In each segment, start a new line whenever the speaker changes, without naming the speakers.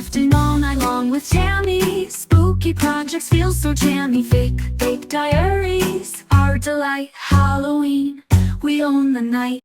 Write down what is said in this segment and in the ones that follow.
Crafting all night long with Tammy. Spooky projects feel so jammy. Fake diaries, our delight. Halloween, we own the night.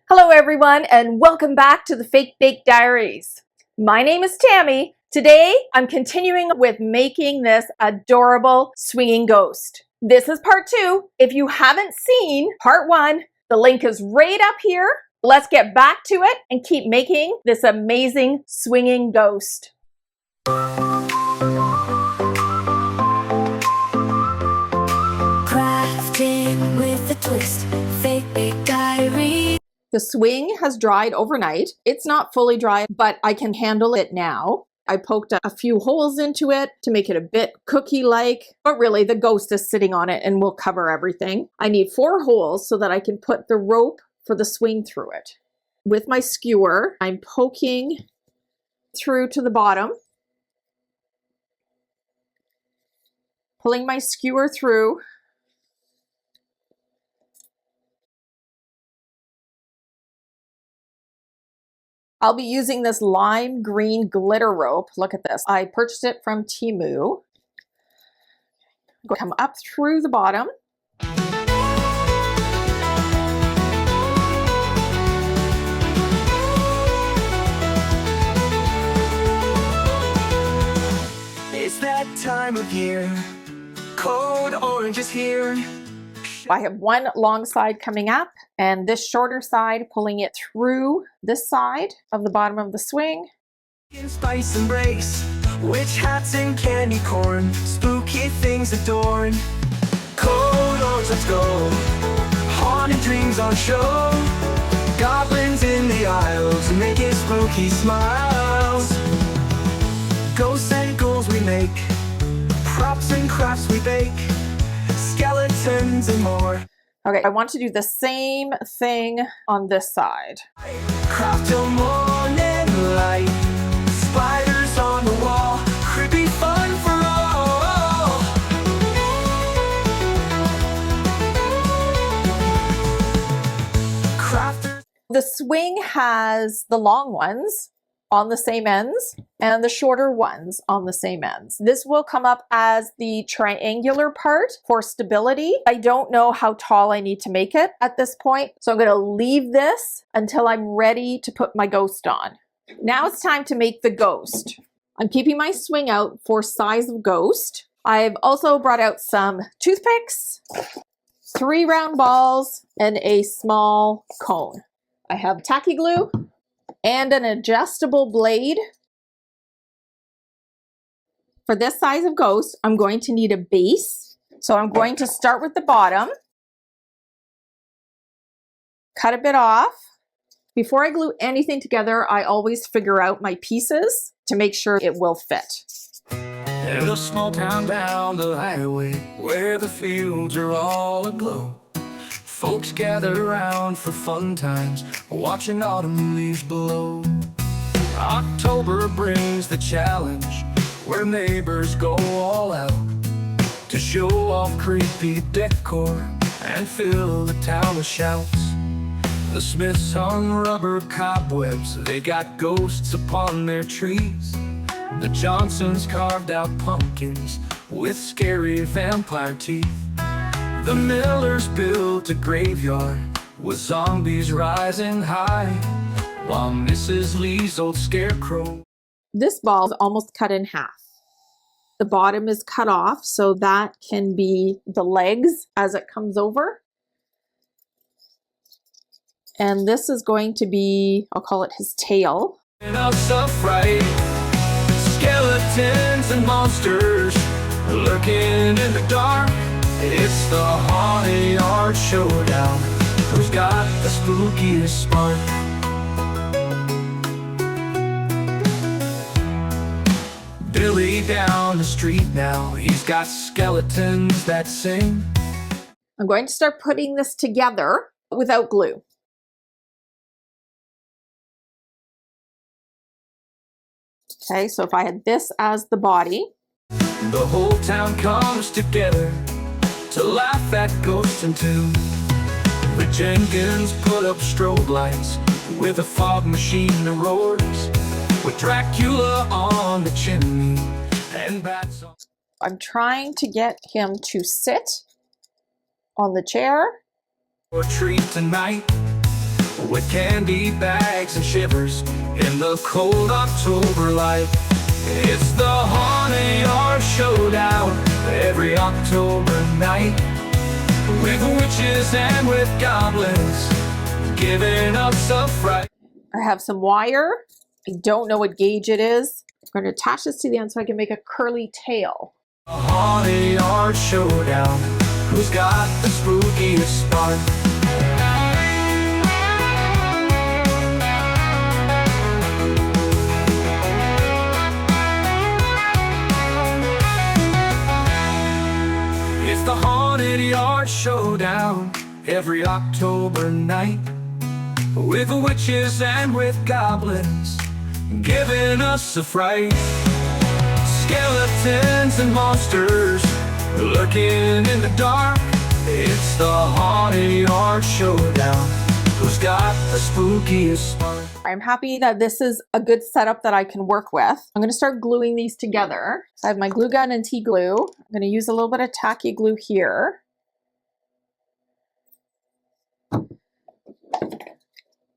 Hello everyone, and welcome back to the Fake Bake Diaries. My name is Tammy. Today I'm continuing with making this adorable swinging ghost. This is part 2. If you haven't seen part 1, the link is right up here. Let's get back to it and keep making this amazing swinging ghost.
Crafting with a twist, Fake Bake Diary.
The swing has dried overnight. It's not fully dry, but I can handle it now. I poked a few holes into it to make it a bit cookie-like, but really the ghost is sitting on it and will cover everything. I need 4 holes so that I can put the rope for the swing through it. With my skewer, I'm poking through to the bottom, pulling my skewer through. I'll be using this lime green glitter rope. Look at this. I purchased it from Temu. Come up through the bottom.
It's that time of year. Code orange is here.
I have one long side coming up and this shorter side pulling it through this side of the bottom of the swing.
In spice embrace, witch hats and candy corn, spooky things adorn. Code orange, let's go. Haunted dreams on show. Goblins in the aisles, making spooky smiles. Ghosts and ghouls we make, props and crafts we bake, skeletons and more.
Okay, I want to do the same thing on this side.
Craft till morning light, spiders on the wall, creepy fun for all. Crafters.
The swing has the long ones on the same ends and the shorter ones on the same ends. This will come up as the triangular part for stability. I don't know how tall I need to make it at this point, so I'm going to leave this until I'm ready to put my ghost on. Now it's time to make the ghost. I'm keeping my swing out for size of ghost. I've also brought out some toothpicks, 3 round balls, and a small cone. I have tacky glue and an adjustable blade. For this size of ghost, I'm going to need a base. So I'm going to start with the bottom, cut a bit off. Before I glue anything together, I always figure out my pieces to make sure it will fit.
There's a small town down the highway where the fields are all aglow. Folks gather around for fun times, watching autumn leaves blow. October brings the challenge, where neighbors go all out to show off creepy decor and fill the town with shouts. The Smiths hung rubber cobwebs, they got ghosts upon their trees. The Johnsons carved out pumpkins with scary vampire teeth. The Millers built a graveyard with zombies rising high, while Mrs. Lee's old scarecrow.
This ball is almost cut in half. The bottom is cut off, so that can be the legs as it comes over. And this is going to be, I'll call it his tail.
And I'll fright, skeletons and monsters lurking in the dark. It's the haunted art showdown. Who's got the spookiest spark? Billy down the street now, he's got skeletons that sing.
I'm going to start putting this together without glue. Okay, so if I had this as the body.
The whole town comes together to laugh at ghosts and tune. The Jenkins put up strobe lights with a fog machine that roars. with Dracula on the chimney and bats on.
I'm trying to get him to sit on the chair.
A treat tonight with candy bags and shivers in the cold October light. It's the Haunted Yard Showdown every October night, with witches and with goblins giving us a fright.
I have some wire. I don't know what gauge it is. I'm going to attach this to the end so I can make a curly tail.
A Haunted Yard Showdown. Who's got the spookiest spark? It's the Haunted Yard Showdown every October night, with witches and with goblins giving us a fright. Skeletons and monsters lurking in the dark. It's the Haunted Yard Showdown. Who's got the spookiest spark?
I'm happy that this is a good setup that I can work with. I'm going to start gluing these together. So I have my glue gun and tea glue. I'm going to use a little bit of tacky glue here.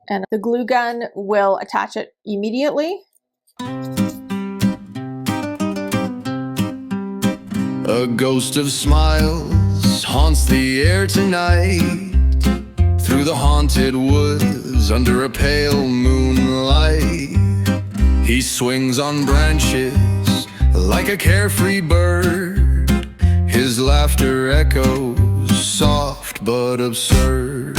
And the glue gun will attach it immediately.
A ghost of smiles haunts the air tonight, through the haunted woods under a pale moonlight. He swings on branches like a carefree bird. His laughter echoes soft but absurd.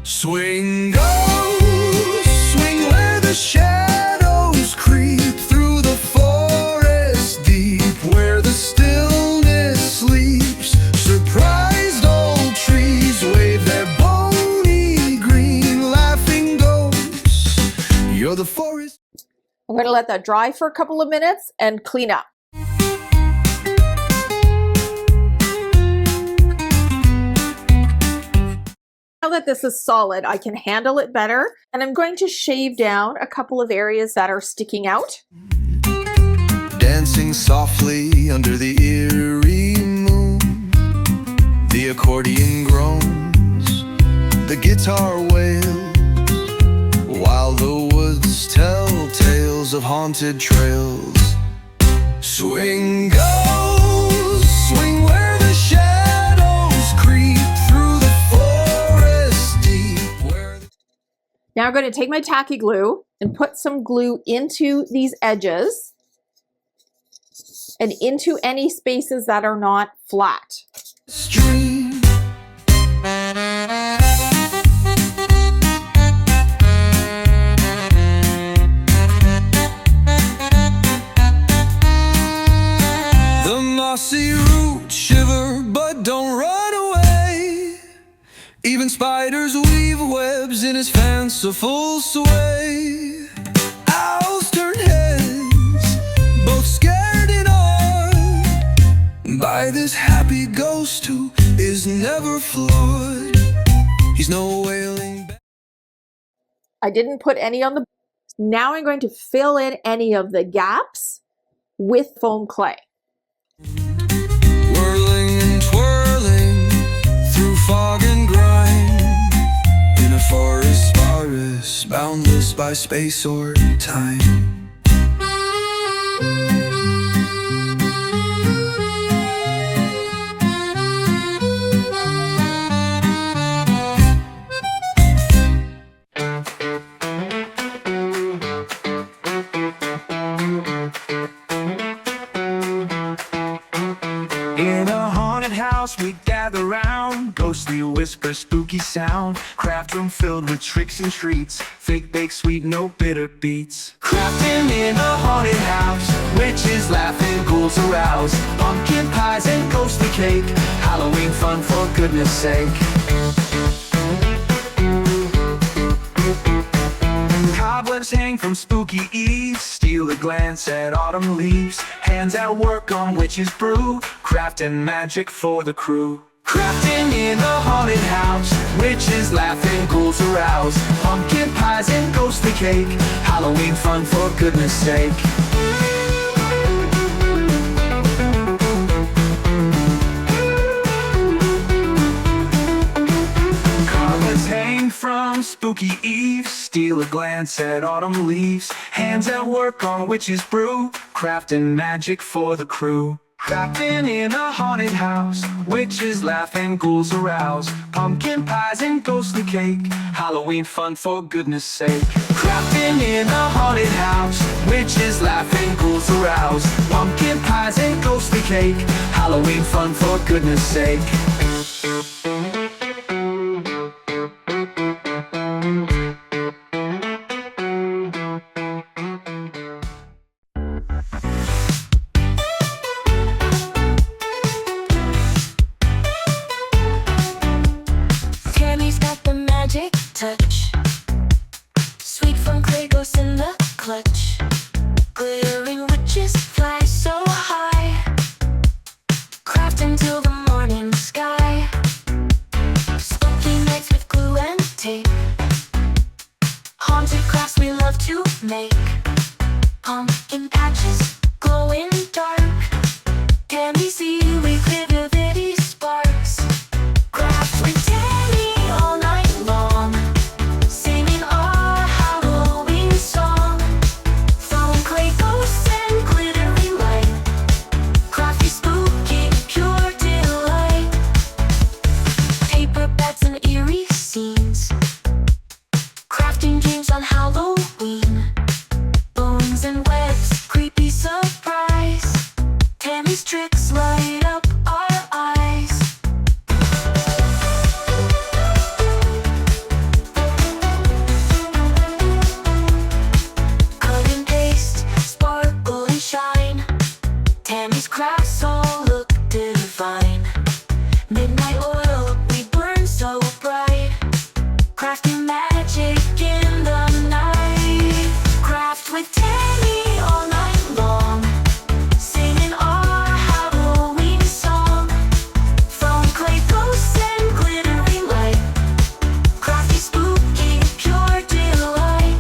Swing ghost, swing where the shadows creep, through the forest deep where the stillness sleeps. Surprised old trees wave their bony green, laughing ghosts. You're the forest.
I'm going to let that dry for a couple of minutes and clean up. Now that this is solid, I can handle it better, and I'm going to shave down a couple of areas that are sticking out.
Dancing softly under the eerie moon, the accordion groans, the guitar wails, while the woods tell tales of haunted trails. Swing goes, swing where the shadows creep, through the forest deep where the...
Now I'm going to take my tacky glue and put some glue into these edges and into any spaces that are not flat.
stream. The mossy roots shiver, but don't run away. Even spiders weave webs in his fanciful sway. Owls turn heads, both scared and awed, by this happy ghost who is never flawed. He's no wailing.
I didn't put any on the... Now I'm going to fill in any of the gaps with foam clay.
Whirling and twirling through fog and grime, in a forest boundless by space or time.
In a haunted house we gather round, ghostly whisper, spooky sound. Craft room filled with tricks and treats, fake baked sweet, no bitter beats. Crafting in a haunted house, witches laughing, ghouls arouse, pumpkin pies and ghostly cake, Halloween fun for goodness sake. Cobwebs hang from spooky eaves, steal a glance at autumn leaves. Hands at work on witch's brew, craft and magic for the crew. Crafting in a haunted house, witches laughing, ghouls arouse, pumpkin pies and ghostly cake, Halloween fun for goodness sake. Carpets hang from spooky eaves, steal a glance at autumn leaves, hands at work on witch's brew, crafting magic for the crew. Crafting in a haunted house, witches laugh and ghouls arouse, pumpkin pies and ghostly cake, Halloween fun for goodness sake. Crafting in a haunted house, witches laugh and ghouls arouse, pumpkin pies and ghostly cake, Halloween fun for goodness sake.
Touch, sweet from clay ghosts in the clutch, glittering witches fly so high, craft until the morning sky, spooky nights with glue and tape, haunted crafts we love to make, pumpkin patches glow in dark, candy seaweed creativity sparks, craft with Tammy all night long, singing our Halloween song, throwing clay ghosts and glittery light, crafty, spooky, pure delight, paper bats and eerie scenes, crafting dreams on Halloween, bones and webs, creepy surprise, Tammy's tricks light up our eyes. Cut and paste, sparkle and shine, Tammy's crafts all look divine. Midnight oil, we burn so bright, crafting magic in the night. Craft with Tammy all night long, singing our Halloween song, throwing clay ghosts and glittery light, crafty, spooky, pure delight.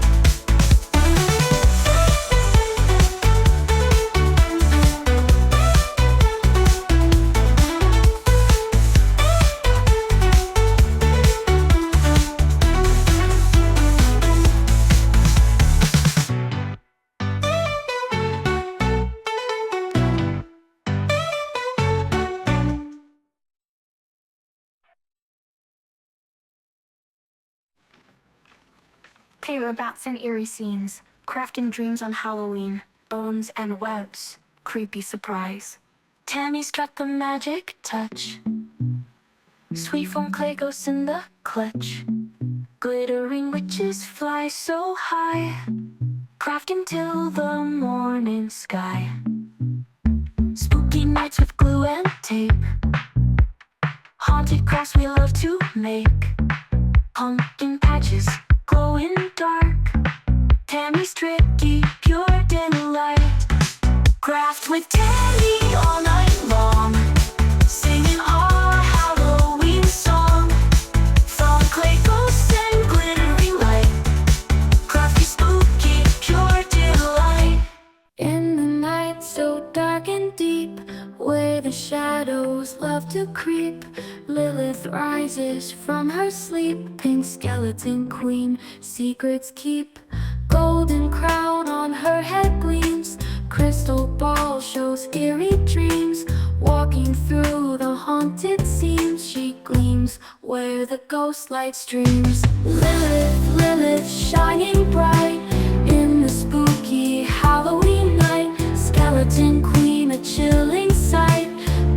Paper bats and eerie scenes, crafting dreams on Halloween, bones and webs, creepy surprise. Tammy's got the magic touch, sweet from clay ghosts in the clutch, glittering witches fly so high, crafting till the morning sky. Spooky nights with glue and tape, haunted crafts we love to make, pumpkin patches glow in dark, Tammy's tricky, pure delight. Craft with Tammy all night long, singing our Halloween song, throwing clay ghosts and glittery light, crafty, spooky, pure delight. In the night so dark and deep, where the shadows love to creep, Lilith rises from her sleep, pink skeleton queen, secrets keep, golden crown on her head gleams, crystal ball shows eerie dreams, walking through the haunted scenes, she gleams where the ghost light streams. Lilith, Lilith, shining bright in the spooky Halloween night, skeleton queen, a chilling sight,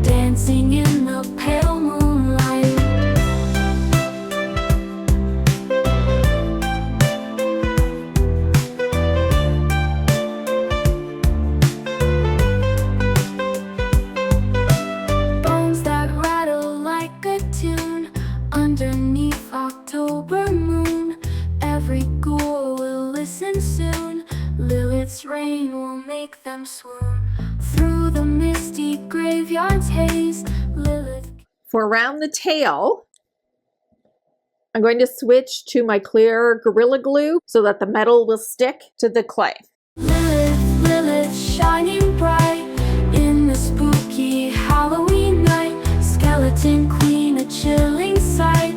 dancing in the pale moonlight. Bones that rattle like a tune underneath October moon, every ghoul will listen soon, Lilith's reign will make them swoon. Through the misty graveyard's haze, Lilith.
For around the tail, I'm going to switch to my clear Gorilla Glue so that the metal will stick to the clay.
Lilith, Lilith, shining bright in the spooky Halloween night. Skeleton queen, a chilling sight,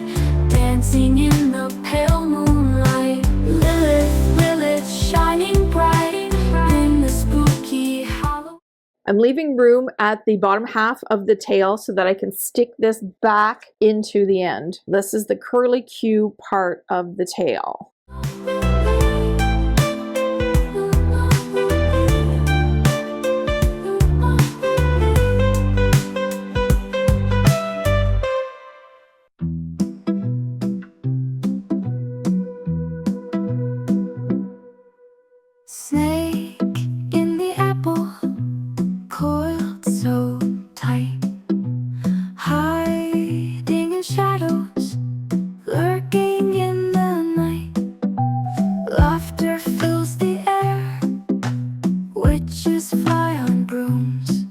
dancing in the pale moonlight. Lilith, Lilith, shining bright in the spooky Halloween.
I'm leaving room at the bottom half of the tail so that I can stick this back into the end. This is the curly Q part of the tail.
Snake in the apple, coiled so tight, hiding in shadows, lurking in the night. Laughter fills the air, witches fly on brooms,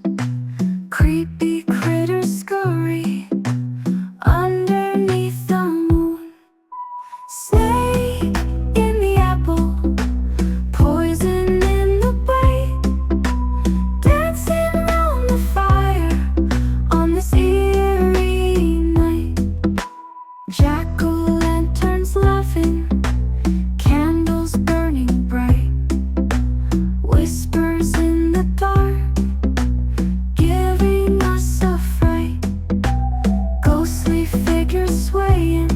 creepy critters scurry underneath the moon. Snake in the apple, poison in the bite, dancing around the fire on this eerie night. Jack-o'-lanterns laughing, candles burning bright, whispers in the dark, giving us a fright. Ghostly figures swaying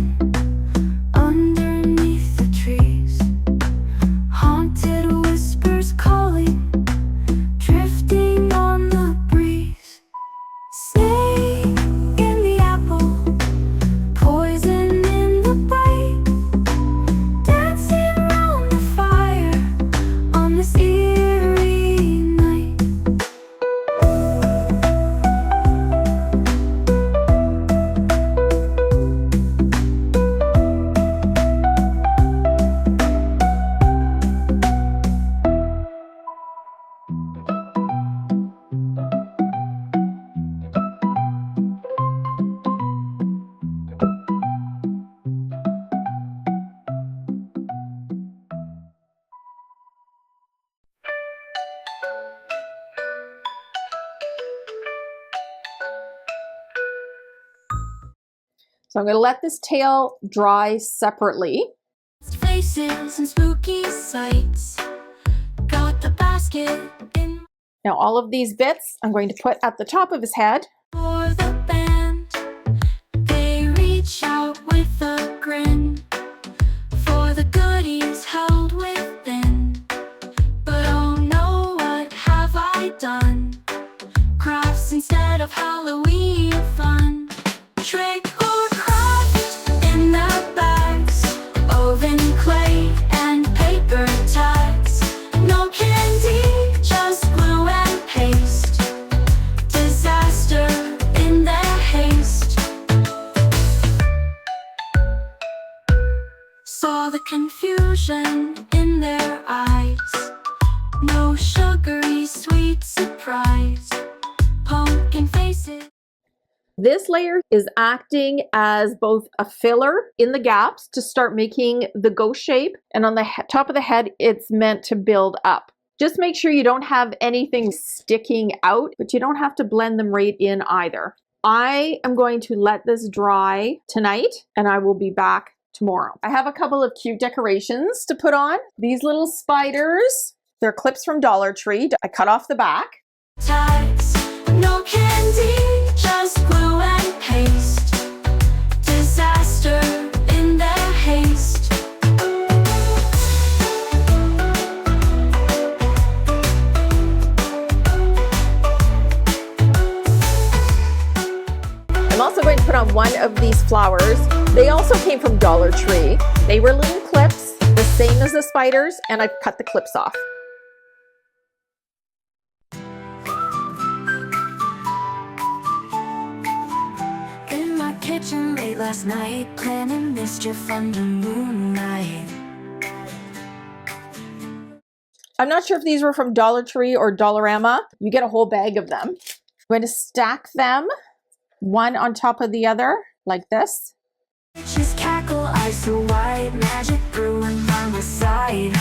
underneath the trees, haunted whispers calling, drifting on the breeze. Snake in the apple, poison in the bite, dancing around the fire on this eerie night.
So I'm going to let this tail dry separately.
Faces and spooky sights, got the basket in
Now all of these bits I'm going to put at the top of his head.
for the band. They reach out with a grin for the goodies held within. But oh no, what have I done? Crafts instead of Halloween fun. Trick or craft in the bags, woven clay and paper tags. No candy, just glue and paste. Disaster in their haste. Saw the confusion in their eyes. No sugary sweet surprise. Pumpkin faces.
This layer is acting as both a filler in the gaps to start making the ghost shape, and on the top of the head it's meant to build up. Just make sure you don't have anything sticking out, but you don't have to blend them right in either. I am going to let this dry tonight and I will be back tomorrow. I have a couple of cute decorations to put on. These little spiders, they're clips from Dollar Tree. I cut off the back.
Tags, no candy, just glue and paste. Disaster in their haste.
I'm also going to put on one of these flowers. They also came from Dollar Tree. They were little clips, the same as the spiders, and I've cut the clips off.
In my kitchen late last night, planning mischief under moonlight.
I'm not sure if these were from Dollar Tree or Dollarama. You get a whole bag of them. I'm going to stack them one on top of the other, like this.
Witches cackle, eyes so wide, magic brewing on the side.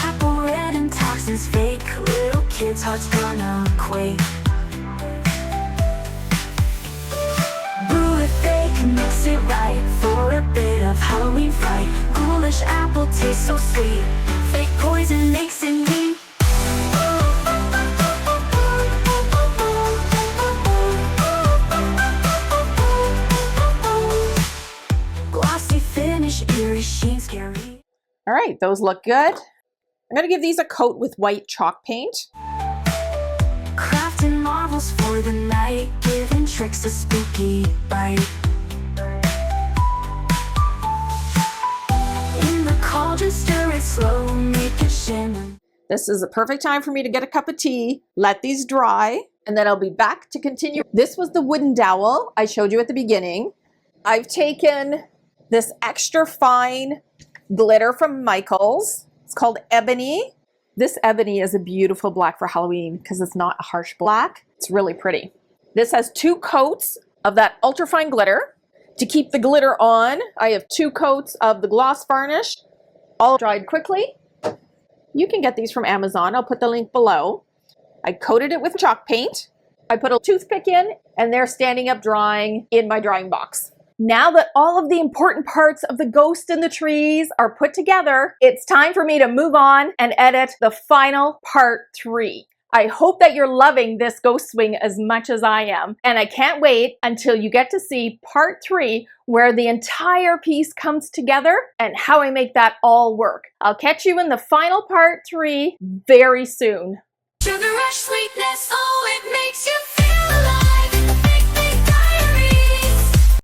Apple red and toxins fake, little kids' hearts gonna quake. Brew it fake, mix it right, for a bit of Halloween fright. Ghoulish apple tastes so sweet, fake poison makes it neat. Glossy finish, eerie sheen, scary.
All right, those look good. I'm gonna give these a coat with white chalk paint.
Crafting marvels for the night, giving tricks a spooky bite. In the cauldron, stir it slow, make it shimmer.
This is the perfect time for me to get a cup of tea, let these dry, and then I'll be back to continue. This was the wooden dowel I showed you at the beginning. I've taken this extra fine glitter from Michaels. It's called Ebony. This ebony is a beautiful black for Halloween because it's not a harsh black. It's really pretty. This has 2 coats of that ultrafine glitter. To keep the glitter on, I have 2 coats of the gloss varnish, all dried quickly. You can get these from Amazon. I'll put the link below. I coated it with chalk paint. I put a toothpick in, and they're standing up drying in my drying box. Now that all of the important parts of the ghost in the trees are put together, it's time for me to move on and edit the final part 3. I hope that you're loving this ghost swing as much as I am, and I can't wait until you get to see part 3 where the entire piece comes together and how I make that all work. I'll catch you in the final part 3 very soon.
Sugar rush sweetness, oh, it makes you